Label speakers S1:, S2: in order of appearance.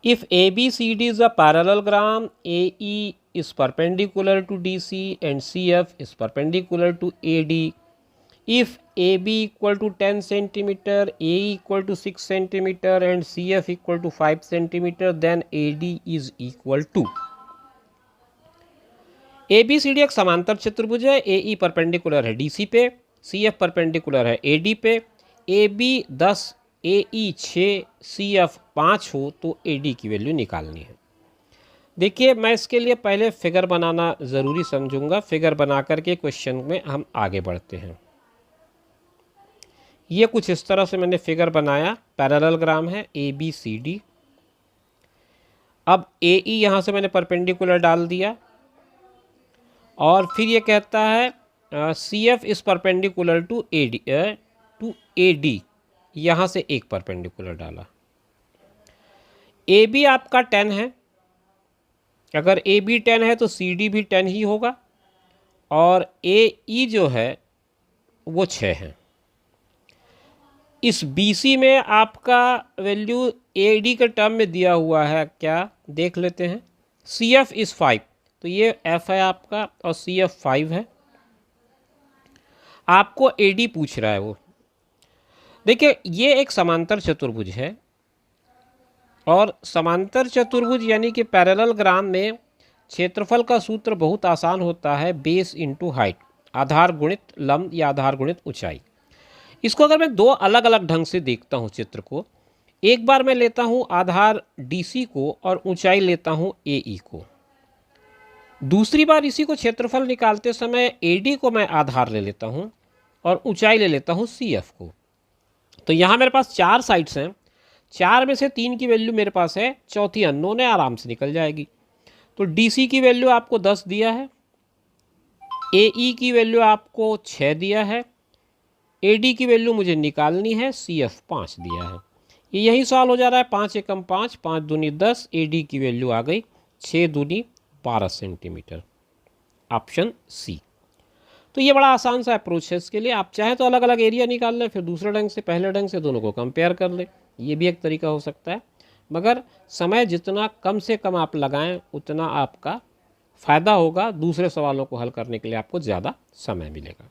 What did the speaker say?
S1: If ABCD is a parallelogram, AE is perpendicular to DC and CF is perpendicular to AD. If AB equal to 10 centimeter, AE equal to 6 centimeter and CF equal to 5 centimeter, then AD is equal to. ABCD एक समांतर चतुर्भुज है, AE perpendicular है DC पे, CF perpendicular है AD पे, AB 10, AE 6, CF 5 हो तो AD की वैल्यू निकालनी है। देखिए मैं इसके लिए पहले फिगर बनाना ज़रूरी समझूंगा, फिगर बना करके क्वेश्चन में हम आगे बढ़ते हैं। ये कुछ इस तरह से मैंने फिगर बनाया, पैरेललोग्राम है ABCD। अब AE यहाँ से मैंने परपेंडिकुलर डाल दिया और फिर ये कहता है CF इस परपेंडिकुलर टू AD, यहाँ से एक परपेंडिकुलर डाला। AB आपका 10 है, अगर AB 10 है तो CD भी 10 ही होगा और AE जो है वो 6 है। इस BC में आपका वैल्यू AD के टर्म में दिया हुआ है, क्या देख लेते हैं। CF इस 5, तो ये F है आपका और CF 5 है। आपको AD पूछ रहा है वो। देखिए ये एक समांतर चतुर्भुज है और समांतर चतुर्भुज यानी कि पैरेललोग्राम में क्षेत्रफल का सूत्र बहुत आसान होता है, बेस इनटू हाइट, आधार गुणित लंब या आधार गुणित ऊंचाई। इसको अगर मैं दो अलग अलग ढंग से देखता हूँ चित्र को, एक बार मैं लेता हूँ आधार DC को और ऊंचाई लेता हूँ AE को, दूसरी बार इसी को क्षेत्रफल निकालते समय AD को मैं आधार ले लेता हूँ और ऊंचाई ले लेता हूँ CF को। तो यहाँ मेरे पास 4 साइड्स हैं, 4 में से 3 की वैल्यू मेरे पास है, चौथी अननोन है, आराम से निकल जाएगी। तो DC की वैल्यू आपको 10 दिया है, AE की वैल्यू आपको 6 दिया है, AD की वैल्यू मुझे निकालनी है, CF 5 दिया है। ये यही सवाल हो जा रहा है, 5 एकम 5, 5 दूनी 10, AD की वैल्यू आ गई 6 दूनी 12 सेंटीमीटर, ऑप्शन C। तो ये बड़ा आसान सा अप्रोच है। इसके लिए आप चाहें तो अलग अलग एरिया निकाल लें, फिर दूसरे ढंग से पहले ढंग से दोनों को कंपेयर कर लें, ये भी एक तरीका हो सकता है। मगर समय जितना कम से कम आप लगाएं उतना आपका फ़ायदा होगा, दूसरे सवालों को हल करने के लिए आपको ज़्यादा समय मिलेगा।